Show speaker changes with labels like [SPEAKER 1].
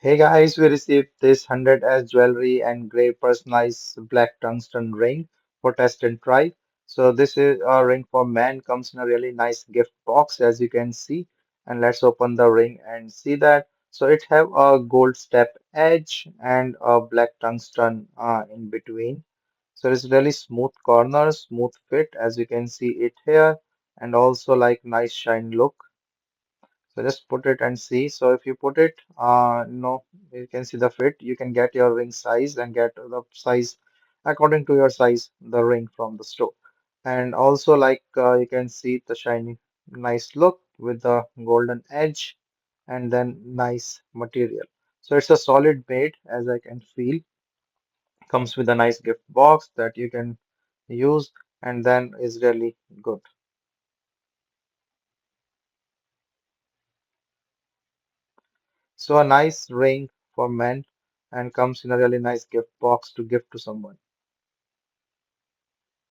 [SPEAKER 1] Hey guys, we received this 100 as jewelry and gray personalized black tungsten ring for test and try. So this is a ring for men, comes in a really nice gift box as you can see. And let's open the ring and see that. So it have a gold step edge and a black tungsten in between. So it's really smooth corners, smooth fit as you can see it here, and also like nice shine look. So just put it and see. So if you put it, you can see the fit. You can get your ring size and get the size according to your size, the ring from the store. And also like you can see the shiny, nice look with the golden edge and then nice material. So it's a solid made as I can feel. Comes with a nice gift box that you can use and then is really good. So a nice ring for men and comes in a really nice gift box to gift to someone.